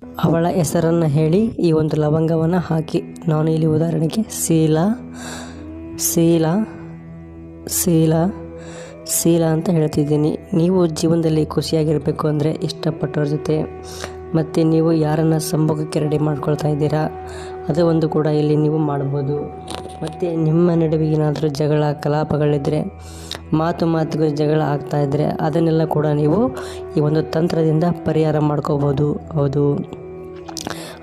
ಅವಳ ಹೆಸರನ್ನು ಹೇಳಿ ಈ ಒಂದು ಲವಂಗವನ್ನು ಹಾಕಿ. ನಾನು ಇಲ್ಲಿ ಉದಾಹರಣೆಗೆ ಶೀಲಾ ಶೀಲಾ ಶೀಲಾ ಶೀಲಾ ಅಂತ ಹೇಳ್ತಿದ್ದೀನಿ. ನೀವು ಜೀವನದಲ್ಲಿ ಖುಷಿಯಾಗಿರಬೇಕು ಅಂದರೆ ಇಷ್ಟಪಟ್ಟವ್ರ ಜೊತೆ ಮತ್ತು ನೀವು ಯಾರನ್ನು ಸಂಭೋಗಕ್ಕೆ ರೆಡಿ ಮಾಡ್ಕೊಳ್ತಾ ಇದ್ದೀರಾ ಅದು ಒಂದು ಕೂಡ ಇಲ್ಲಿ ನೀವು ಮಾಡ್ಬೋದು. ಮತ್ತು ನಿಮ್ಮ ನಡುವೆ ಏನಾದರೂ ಜಗಳ ಕಲಾಪಗಳಿದ್ದರೆ, ಮಾತಿಗೆ ಜಗಳ ಆಗ್ತಾಯಿದ್ರೆ ಅದನ್ನೆಲ್ಲ ಕೂಡ ನೀವು ಈ ಒಂದು ತಂತ್ರದಿಂದ ಪರಿಹಾರ ಮಾಡ್ಕೋಬೋದು. ಹೌದು.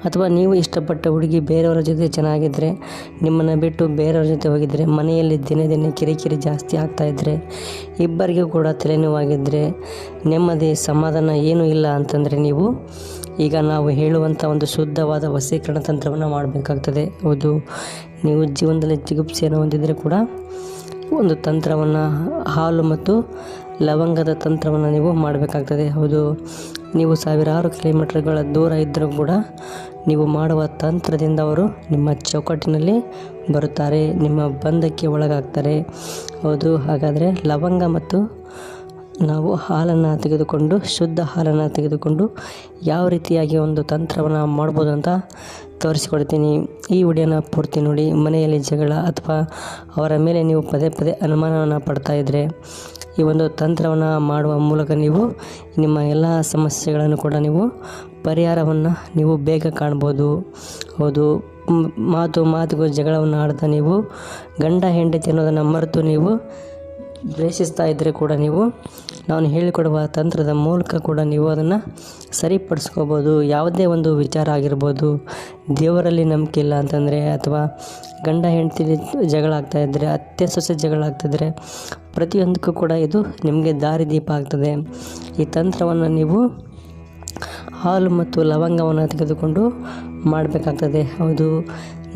ಅಥವಾ ನೀವು ಇಷ್ಟಪಟ್ಟ ಹುಡುಗಿ ಬೇರೆಯವರ ಜೊತೆ ಚೆನ್ನಾಗಿದ್ದರೆ, ನಿಮ್ಮನ್ನು ಬಿಟ್ಟು ಬೇರೆಯವ್ರ ಜೊತೆ ಹೋಗಿದ್ದರೆ, ಮನೆಯಲ್ಲಿ ದಿನೇ ದಿನೇ ಕಿರಿಕಿರಿ ಜಾಸ್ತಿ ಆಗ್ತಾಯಿದ್ರೆ, ಇಬ್ಬರಿಗೂ ಕೂಡ ತಲೆನೋವಾಗಿದ್ದರೆ, ನೆಮ್ಮದಿ ಸಮಾಧಾನ ಏನೂ ಇಲ್ಲ ಅಂತಂದರೆ ನೀವು ಈಗ ನಾವು ಹೇಳುವಂಥ ಒಂದು ಶುದ್ಧವಾದ ವಶೀಕರಣ ತಂತ್ರವನ್ನು ಮಾಡಬೇಕಾಗ್ತದೆ. ಹೌದು. ನೀವು ಜೀವನದಲ್ಲಿ ಜಿಗುಪ್ಸೆಯನ್ನು ಹೊಂದಿದರೆ ಕೂಡ ಒಂದು ತಂತ್ರವನ್ನು, ಹಾಲು ಮತ್ತು ಲವಂಗದ ತಂತ್ರವನ್ನು ನೀವು ಮಾಡಬೇಕಾಗ್ತದೆ. ಹೌದು. ನೀವು ಸಾವಿರಾರು ಕಿಲೋಮೀಟರ್ಗಳ ದೂರ ಇದ್ದರೂ ಕೂಡ ನೀವು ಮಾಡುವ ತಂತ್ರದಿಂದ ಅವರು ನಿಮ್ಮ ಚೌಕಟ್ಟಿನಲ್ಲಿ ಬರುತ್ತಾರೆ, ನಿಮ್ಮ ಬಂಧಕ್ಕೆ ಒಳಗಾಗ್ತಾರೆ. ಹೌದು. ಹಾಗಾದರೆ ಲವಂಗ ಮತ್ತು ನಾವು ಹಾಲನ್ನು ತೆಗೆದುಕೊಂಡು, ಶುದ್ಧ ಹಾಲನ್ನು ತೆಗೆದುಕೊಂಡು ಯಾವ ರೀತಿಯಾಗಿ ಒಂದು ತಂತ್ರವನ್ನು ಮಾಡ್ಬೋದು ಅಂತ ತೋರಿಸಿಕೊಡ್ತೀನಿ. ಈ ವಿಡಿಯೋನ ಪೂರ್ತಿ ನೋಡಿ. ಮನೆಯಲ್ಲಿ ಜಗಳ ಅಥವಾ ಅವರ ಮೇಲೆ ನೀವು ಪದೇ ಪದೇ ಅನುಮಾನವನ್ನು ಪಡ್ತಾಯಿದ್ರೆ ಈ ಒಂದು ತಂತ್ರವನ್ನು ಮಾಡುವ ಮೂಲಕ ನೀವು ನಿಮ್ಮ ಎಲ್ಲ ಸಮಸ್ಯೆಗಳನ್ನು ಕೂಡ ನೀವು ಪರಿಹಾರವನ್ನು ನೀವು ಬೇಗ ಕಾಣ್ಬೋದು. ಹೌದು. ಮಾತಿಗೂ ಜಗಳವನ್ನು ಆಡ್ತಾ ನೀವು ಗಂಡ ಹೆಂಡತಿ ಅನ್ನೋದನ್ನು ಮರೆತು ನೀವು ದ್ವೇಷಿಸ್ತಾ ಇದ್ದರೆ ಕೂಡ ನೀವು ನಾನು ಹೇಳಿಕೊಡುವ ತಂತ್ರದ ಮೂಲಕ ಕೂಡ ನೀವು ಅದನ್ನು ಸರಿಪಡಿಸ್ಕೋಬೋದು. ಯಾವುದೇ ಒಂದು ವಿಚಾರ ಆಗಿರ್ಬೋದು, ದೇವರಲ್ಲಿ ನಂಬಿಕೆ ಇಲ್ಲ ಅಂತಂದರೆ, ಅಥವಾ ಗಂಡ ಹೆಂಡತಿ ಜಗಳ ಆಗ್ತಾಯಿದ್ರೆ, ಅತ್ತೆ ಸೊಸೆ ಜಗಳ ಆಗ್ತಿದ್ರೆ, ಪ್ರತಿಯೊಂದಕ್ಕೂ ಕೂಡ ಇದು ನಿಮಗೆ ದಾರಿದೀಪ ಆಗ್ತದೆ. ಈ ತಂತ್ರವನ್ನು ನೀವು ಹಾಲು ಮತ್ತು ಲವಂಗವನ್ನು ತೆಗೆದುಕೊಂಡು ಮಾಡಬೇಕಾಗ್ತದೆ. ಹೌದು.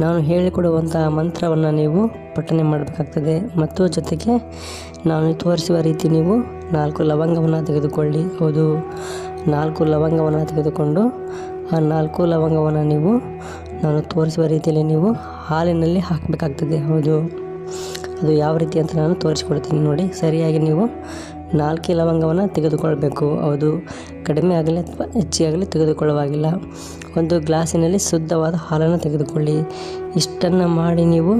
ನಾನು ಹೇಳಿಕೊಡುವಂಥ ಮಂತ್ರವನ್ನು ನೀವು ಪಠನೆ ಮಾಡಬೇಕಾಗ್ತದೆ. ಮತ್ತು ಜೊತೆಗೆ ನಾನು ತೋರಿಸುವ ರೀತಿ ನೀವು 4 ಲವಂಗವನ್ನು ತೆಗೆದುಕೊಳ್ಳಿ. ಹೌದು. 4 ಲವಂಗವನ್ನು ತೆಗೆದುಕೊಂಡು ಆ 4 ಲವಂಗವನ್ನು ನೀವು ನಾನು ತೋರಿಸುವ ರೀತಿಯಲ್ಲಿ ನೀವು ಹಾಲಿನಲ್ಲಿ ಹಾಕಬೇಕಾಗ್ತದೆ. ಹೌದು. ಅದು ಯಾವ ರೀತಿ ಅಂತ ನಾನು ತೋರಿಸ್ಕೊಡ್ತೀನಿ ನೋಡಿ. ಸರಿಯಾಗಿ ನೀವು 4 ಲವಂಗವನ್ನು ತೆಗೆದುಕೊಳ್ಬೇಕು. ಹೌದು. ಕಡಿಮೆ ಆಗಲಿ ಅಥವಾ ಹೆಚ್ಚಿಗಾಗಲಿ ತೆಗೆದುಕೊಳ್ಳುವಾಗಿಲ್ಲ. ಒಂದು ಗ್ಲಾಸಿನಲ್ಲಿ ಶುದ್ಧವಾದ ಹಾಲನ್ನು ತೆಗೆದುಕೊಳ್ಳಿ. ಇಷ್ಟನ್ನು ಮಾಡಿ ನೀವು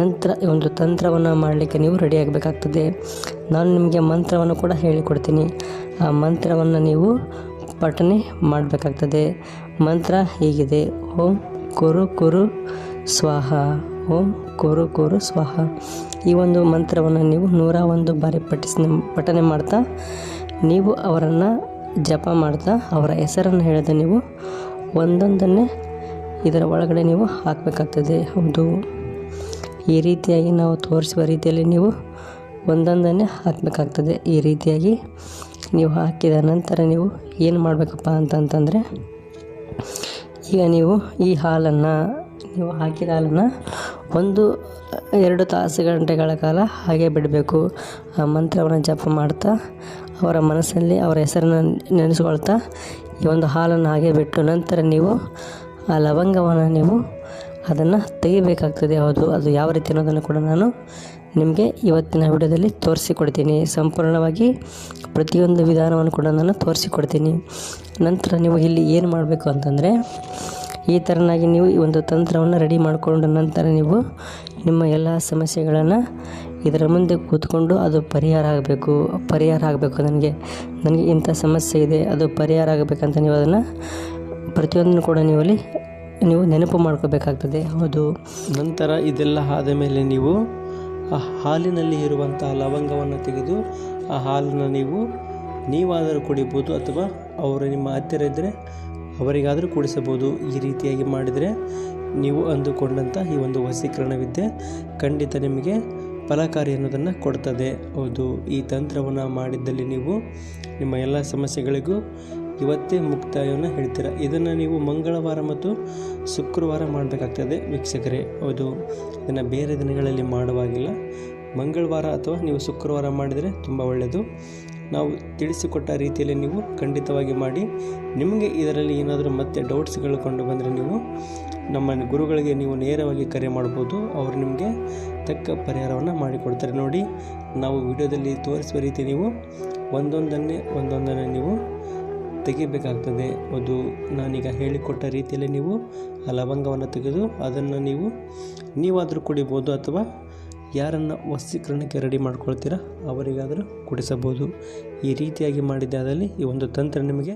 ನಂತರ ಒಂದು ತಂತ್ರವನ್ನು ಮಾಡಲಿಕ್ಕೆ ನೀವು ರೆಡಿ ಆಗಬೇಕಾಗ್ತದೆ. ನಾನು ನಿಮಗೆ ಮಂತ್ರವನ್ನು ಕೂಡ ಹೇಳಿಕೊಡ್ತೀನಿ. ಆ ಮಂತ್ರವನ್ನು ನೀವು ಪಠನೆ ಮಾಡಬೇಕಾಗ್ತದೆ. ಮಂತ್ರ ಹೀಗಿದೆ: ಓಂ ಕುರು ಕುರು ಸ್ವಾಹ, ಓಂ ಕುರು ಕುರು ಸ್ವಾಹ. ಈ ಒಂದು ಮಂತ್ರವನ್ನು ನೀವು 101 ಬಾರಿ ಪಠನೆ ಮಾಡ್ತಾ ನೀವು ಅವರನ್ನು ಜಪ ಮಾಡ್ತಾ ಅವರ ಹೆಸರನ್ನು ಹೇಳಿದ ನೀವು ಒಂದೊಂದನ್ನೇ ಇದರ ಒಳಗಡೆ ನೀವು ಹಾಕಬೇಕಾಗ್ತದೆ. ಹೌದು. ಈ ರೀತಿಯಾಗಿ ನಾವು ತೋರಿಸುವ ರೀತಿಯಲ್ಲಿ ನೀವು ಒಂದೊಂದನ್ನೇ ಹಾಕಬೇಕಾಗ್ತದೆ. ಈ ರೀತಿಯಾಗಿ ನೀವು ಹಾಕಿದ ನಂತರ ನೀವು ಏನು ಮಾಡಬೇಕಪ್ಪ ಅಂತಂದರೆ, ಈಗ ನೀವು ಈ ಹಾಲನ್ನು ನೀವು ಹಾಕಿದ ಹಾಲನ್ನು 1-2 ಗಂಟೆಗಳ ಕಾಲ ಹಾಗೆ ಬಿಡಬೇಕು. ಆ ಮಂತ್ರವನ್ನು ಜಪ ಮಾಡ್ತಾ ಅವರ ಮನಸ್ಸಲ್ಲಿ ಅವರ ಹೆಸರನ್ನು ನೆನೆಸ್ಕೊಳ್ತಾ ಈ ಒಂದು ಹಾಲನ್ನು ಹಾಗೆ ಬಿಟ್ಟು ನಂತರ ನೀವು ಆ ಲವಂಗವನ್ನು ನೀವು ಅದನ್ನು ತೆಗಿಬೇಕಾಗ್ತದೆ. ಹೌದು. ಅದು ಯಾವ ರೀತಿ ಅನ್ನೋದನ್ನು ಕೂಡ ನಾನು ನಿಮಗೆ ಇವತ್ತಿನ ವಿಡಿಯೋದಲ್ಲಿ ತೋರಿಸಿಕೊಡ್ತೀನಿ. ಸಂಪೂರ್ಣವಾಗಿ ಪ್ರತಿಯೊಂದು ವಿಧಾನವನ್ನು ಕೂಡ ನಾನು ತೋರಿಸಿಕೊಡ್ತೀನಿ. ನಂತರ ನೀವು ಇಲ್ಲಿ ಏನು ಮಾಡಬೇಕು ಅಂತಂದರೆ, ಈ ಥರನಾಗಿ ನೀವು ಈ ಒಂದು ತಂತ್ರವನ್ನು ರೆಡಿ ಮಾಡಿಕೊಂಡ ನಂತರ ನೀವು ನಿಮ್ಮ ಎಲ್ಲ ಸಮಸ್ಯೆಗಳನ್ನು ಇದರ ಮುಂದೆ ಕೂತ್ಕೊಂಡು ಅದು ಪರಿಹಾರ ಆಗಬೇಕು. ನನಗೆ ಇಂಥ ಸಮಸ್ಯೆ ಇದೆ, ಅದು ಪರಿಹಾರ ಆಗಬೇಕಂತ ನೀವು ಅದನ್ನು ಪ್ರತಿಯೊಂದನ್ನು ಕೂಡ ನೀವು ನೆನಪು ಮಾಡ್ಕೋಬೇಕಾಗ್ತದೆ. ಹೌದು. ನಂತರ ಇದೆಲ್ಲ ಆದ ಮೇಲೆ ನೀವು ಆ ಹಾಲಿನಲ್ಲಿ ಇರುವಂಥ ಲವಂಗವನ್ನು ತೆಗೆದು ಆ ಹಾಲನ್ನು ನೀವಾದರೂ ಕುಡಿಬೋದು, ಅಥವಾ ಅವರು ನಿಮ್ಮ ಹತ್ತಿರ ಇದ್ದರೆ ಅವರಿಗಾದರೂ ಕುಡಿಸಬಹುದು. ಈ ರೀತಿಯಾಗಿ ಮಾಡಿದರೆ ನೀವು ಅಂದುಕೊಂಡಂಥ ಈ ಒಂದು ವಶೀಕರಣ ವಿದ್ಯೆ ಖಂಡಿತ ನಿಮಗೆ ಫಲಕಾರಿ ಅನ್ನೋದನ್ನು ಕೊಡ್ತದೆ. ಹೌದು. ಈ ತಂತ್ರವನ್ನು ಮಾಡಿದ್ದಲ್ಲಿ ನೀವು ನಿಮ್ಮ ಎಲ್ಲ ಸಮಸ್ಯೆಗಳಿಗೂ ಇವತ್ತೇ ಮುಕ್ತಾಯವನ್ನು ಹೇಳ್ತೀರಾ. ಇದನ್ನು ನೀವು ಮಂಗಳವಾರ ಮತ್ತು ಶುಕ್ರವಾರ ಮಾಡಬೇಕಾಗ್ತದೆ ವೀಕ್ಷಕರೇ. ಹೌದು. ಇದನ್ನು ಬೇರೆ ದಿನಗಳಲ್ಲಿ ಮಾಡುವಾಗಿಲ್ಲ. ಮಂಗಳವಾರ ಅಥವಾ ನೀವು ಶುಕ್ರವಾರ ಮಾಡಿದರೆ ತುಂಬ ಒಳ್ಳೆಯದು. ನಾವು ತಿಳಿಸಿಕೊಟ್ಟ ರೀತಿಯಲ್ಲಿ ನೀವು ಖಂಡಿತವಾಗಿ ಮಾಡಿ. ನಿಮಗೆ ಇದರಲ್ಲಿ ಏನಾದರೂ ಮತ್ತೆ ಡೌಟ್ಸ್ಗಳು ಕಂಡು ಬಂದರೆ ನೀವು ನಮ್ಮ ಗುರುಗಳಿಗೆ ನೀವು ನೇರವಾಗಿ ಕರೆ ಮಾಡ್ಬೋದು. ಅವರು ನಿಮಗೆ ತಕ್ಕ ಪರಿಹಾರವನ್ನು ಮಾಡಿಕೊಡ್ತಾರೆ. ನೋಡಿ, ನಾವು ವಿಡಿಯೋದಲ್ಲಿ ತೋರಿಸುವ ರೀತಿ ನೀವು ಒಂದೊಂದನ್ನೇ ನೀವು ತೆಗಿಬೇಕಾಗ್ತದೆ. ಅದು ನಾನೀಗ ಹೇಳಿಕೊಟ್ಟ ರೀತಿಯಲ್ಲಿ ನೀವು ಆ ಲವಂಗವನ್ನು ತೆಗೆದು ಅದನ್ನು ನೀವಾದರೂ ಕುಡಿಬೋದು ಅಥವಾ ಯಾರನ್ನು ವಶೀಕರಣಕ್ಕೆ ರೆಡಿ ಮಾಡ್ಕೊಳ್ತೀರಾ ಅವರಿಗಾದರೂ ಕುಡಿಸಬಹುದು. ಈ ರೀತಿಯಾಗಿ ಮಾಡಿದ್ದಾದಲ್ಲಿ ಈ ಒಂದು ತಂತ್ರ ನಿಮಗೆ